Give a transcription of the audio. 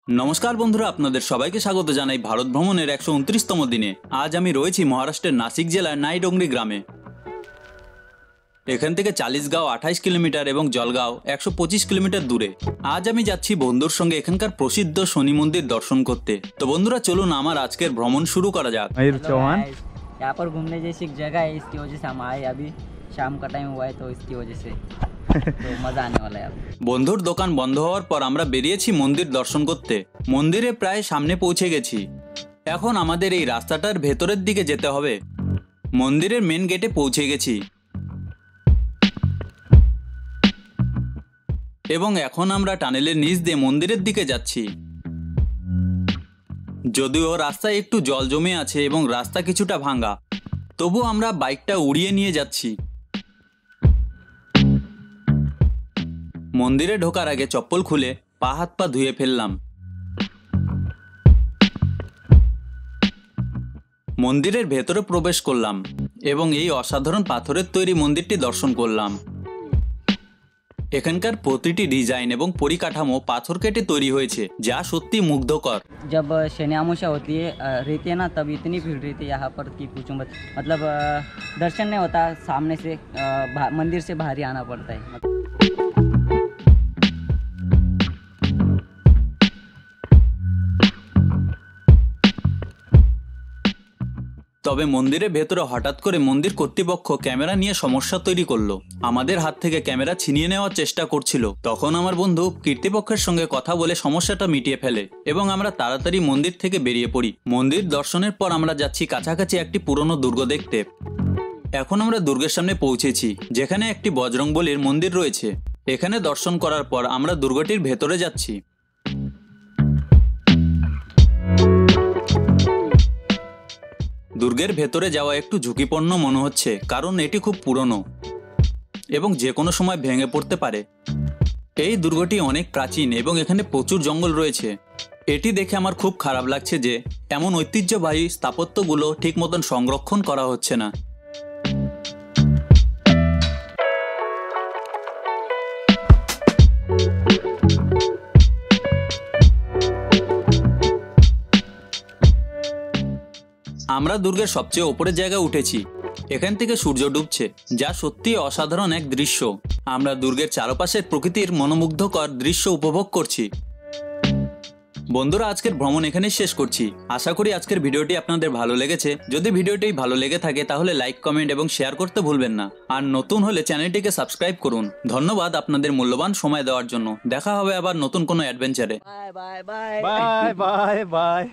नमस्कार बंधुरा आपनादेर सबाइके स्वागत जानाई भारत भ्रमणेर 129तम दिने। आज आमी रयेछि महाराष्ट्रेर नासिक जेलार नाईडोंगरी ग्रामे। एखान थेके चालिसगांव 28 किलोमीटर एवं जलगांव 125 किलोमीटर दूरे। आज आमी जाচ্ছি बंधुर संगे एखानकार प्रसिद्ध शनि मंदिर दर्शन करते। तो बंधुरा चलुन आमार आजकेर भ्रमण शुरू करा जाक। मयूर चौहान यहाँ पर घूमने जैसी एक जगह है, इसकी वजह से हम आए। अभी शाम का टाइम हुआ है तो इसकी वजह से तो मजा आने वाला है। बंधुर दोकान बंध हওয়ার पर আমরা বেরিয়েছি মন্দির দর্শন করতে। মন্দিরে প্রায় সামনে পৌঁছে গেছি। এখন আমাদের এই রাস্তাটার ভেতরের দিকে যেতে হবে। মন্দিরের মেন গেটে পৌঁছে গেছি এবং এখন আমরা টানেলের নিচ দিয়ে মন্দিরের দিকে যাচ্ছি। যদিও রাস্তায় একটু জল জমে আছে এবং রাস্তা কিছুটা ভাঙা, তবু আমরা বাইকটা উড়িয়ে নিয়ে যাচ্ছি। মন্দিরে ঢোকার আগে চপ্পল খুলে পা হাত পা ধুয়ে ফেললাম। মন্দিরের ভেতরে প্রবেশ করলাম এবং এই অসাধারণ পাথরের তৈরি মন্দিরটি দর্শন করলাম। এখানকার প্রতিটি ডিজাইন এবং পরিকাঠামো পাথর কেটে তৈরি হয়েছে, যা সত্যি মুগ্ধকর। जब शनि अमावस्या रहती है ना, तब इतनी भीड़ रहती है यहाँ पर कि पूछो मत। मतलब दर्शन नहीं होता, सामने से मंदिर से बाहर ही आना पड़ता है। তবে মন্দিরের ভেতরে হঠাৎ করে মন্দির কর্তৃপক্ষ ক্যামেরা নিয়ে সমস্যা তৈরি করলো। আমাদের হাত থেকে ক্যামেরা ছিনিয়ে নেওয়ার চেষ্টা করছিল। তখন আমার বন্ধু কর্তৃপক্ষের সঙ্গে কথা বলে সমস্যাটা মিটিয়ে ফেলে এবং আমরা তাড়াতাড়ি মন্দির থেকে বেরিয়ে পড়ি। মন্দির দর্শনের পর আমরা যাচ্ছি কাছাকাছি একটি পুরনো দুর্গ দেখতে। এখন আমরা দুর্গের সামনে পৌঁছেছি, যেখানে একটি বজরংবলীর মন্দির রয়েছে। এখানে দর্শন করার পর আমরা দুর্গটির ভেতরে যাচ্ছি। দুর্গের ভেতরে যাওয়া একটু ঝুঁকিপূর্ণ মনে হচ্ছে, কারণ এটি খুব পুরনো এবং যে কোনো সময় ভেঙে পড়তে পারে। এই দুর্গটি অনেক প্রাচীন এবং এখানে প্রচুর জঙ্গল রয়েছে। এটি দেখে আমার খুব খারাপ লাগছে যে এমন ঐতিহ্যবাহী স্থাপত্যগুলো ঠিক মতন সংরক্ষণ করা হচ্ছে না। আমরা দুর্গের সবচেয়ে উপরের জায়গায় উঠেছি। এখান থেকে সূর্য ডুবছে, যা সত্যি অসাধারণ এক দৃশ্য। আমরা দুর্গের চারপাশের প্রকৃতির মনোমুগ্ধকর দৃশ্য উপভোগ করছি। বন্ধুরা, আজকের ভ্রমণ এখানেই শেষ করছি। আশা করি আজকের ভিডিওটি আপনাদের ভালো লেগেছে। যদি ভিডিওটি ভালো লেগে থাকে তাহলে লাইক, কমেন্ট এবং শেয়ার করতে ভুলবেন না। আর নতুন হলে চ্যানেলটিকে সাবস্ক্রাইব করুন। ধন্যবাদ আপনাদের মূল্যবান সময় দেওয়ার জন্য। দেখা হবে আবার নতুন কোনো অ্যাডভেঞ্চারে। Bye bye bye bye bye bye.